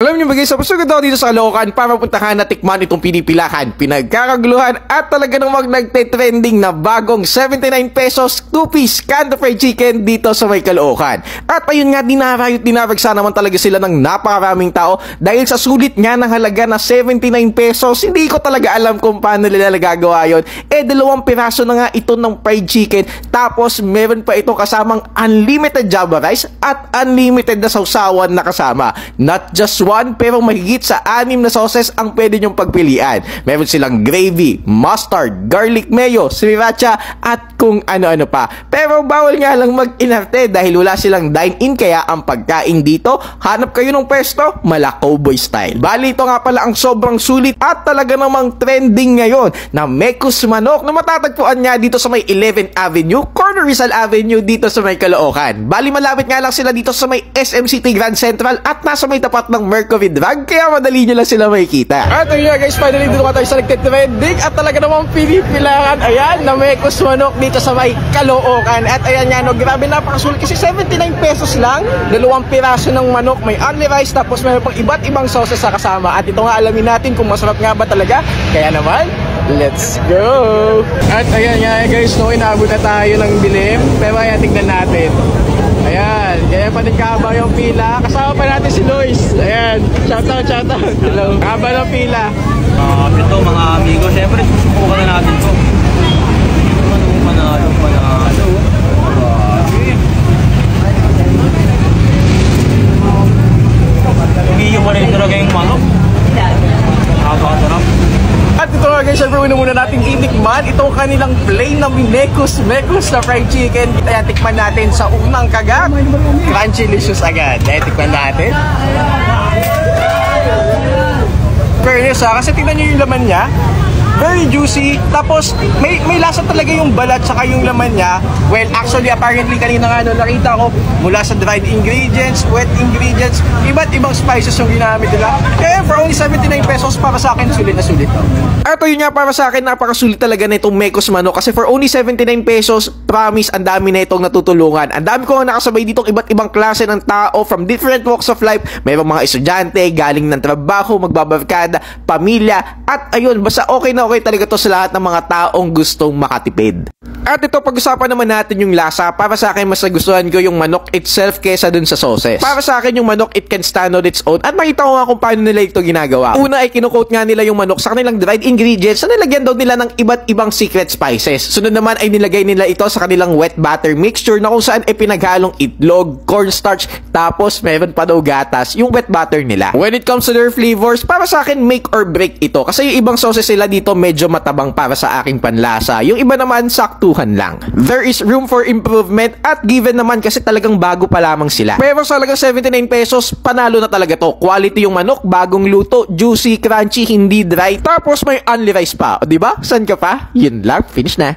Alam niyo ba guys, pasugod ako dito sa Caloocan para puntahan na tikman itong pinipilahan, pinagkakaguluhan at talaga namang nagte-trending na bagong 79 pesos 2-piece Canto Fried Chicken dito sa may Caloocan. At ayun nga, dinaragsa naman talaga sila ng napakaraming tao dahil sa sulit nga ng halaga na 79 pesos. Hindi ko talaga alam kung paano nila nagagawa yun. 2 piraso na nga ito ng fried chicken, tapos meron pa ito kasamang unlimited java rice at unlimited na sausawan na kasama. Not just one, pero mahigit sa 6 na sauces ang pwede nyong pagpilian. Meron silang gravy, mustard, garlic mayo, sriracha at kung ano-ano pa. Pero bawal nga lang mag-inarte dahil wala silang dine-in, kaya ang pagkain dito, hanap kayo ng pwesto, mala cowboy style. Bali, ito nga pala ang sobrang sulit at talaga namang trending ngayon na Mekos Manok na matatagpuan nga dito sa may 11th Avenue, corner Rizal Avenue dito sa may Caloocan. Bali, malapit nga lang sila dito sa may SM City Grand Central at nasa may tapat ng Mercury Drug, kaya madali nyo lang sila makikita. At ayun guys, finally dito ka tayo sa nagtitrending at talaga namang pinipilangan, ayan, na Mekos Manok dito sa may Caloocan. At ayan nga, no, grabe, napakasulit kasi 79 pesos lang, 2 piraso ng manok, may only rice, tapos mayroon pang iba't ibang sauces sa kasama. At ito nga, alamin natin kung masarap nga ba talaga, kaya naman, let's go! At ayan nga guys, no, inaabot na tayo ng dilim, pero ayan, tignan natin. Ayan, kaya pa din kahaba yung pila. Kasama pa natin si Lois. Ayan, shoutout. Hello. Kahaba ng pila. Ito mga amigo, syempre susubukan na natin to. Panalo. Umiyo pa rin talaga yung manok. Nakakasarap. At ito nga guys, syempre muna natin itikman itong kanilang plain na Mekos na fried chicken. Kaya tikman natin sa unang kagat. Crunchy-licious agad. Kaya tikman natin. Fairness ha, kasi tingnan nyo yung laman niya. Very juicy, tapos may lasa talaga yung balat saka yung laman niya. Well, actually, apparently kanina nga no, nakita ko mula sa dried ingredients, wet ingredients, iba't ibang spices yung ginamit nila. Kaya for only 79 pesos, para sa akin, sulit na sulit. At yun nga, para sa akin, napakasulit talaga na itong Mekos Manok kasi for only 79 pesos, promise, ang dami na itong natutulungan. Ang dami ko nakasabay ditong iba't ibang klase ng tao from different walks of life. Mayroong mga estudyante, galing ng trabaho, magbabarkada, pamilya, at ayun, basta okay na okay talaga to sa lahat ng mga taong gustong makatipid. At ito, pag-usapan naman natin yung lasa. Para sa akin, mas nagustuhan ko yung manok itself kesa dun sa sauces. Para sa akin, yung manok, it can stand on its own. At makita ko nga kung paano nila ito ginagawa. Una ay kinukoat nga nila yung manok sa kanilang dried ingredients na nilagyan daw nila ng iba't ibang secret spices. Sunod naman ay nilagay nila ito sa kanilang wet butter mixture na kung saan ay pinaghalong itlog, cornstarch, tapos meron pa daw gatas, yung wet butter nila. When it comes to their flavors, para sa akin, make or break ito. Kasi yung ibang sauces nila dito medyo matabang para sa aking panlasa. Yung iba naman, saktuhan lang. There is room for improvement at given naman kasi talagang bago pa lamang sila. Pero sa halagang 79 pesos, panalo na talaga to. Quality yung manok, bagong luto, juicy, crunchy, hindi dry. Tapos may only rice pa. O diba? San ka pa? Yun lang, finish na.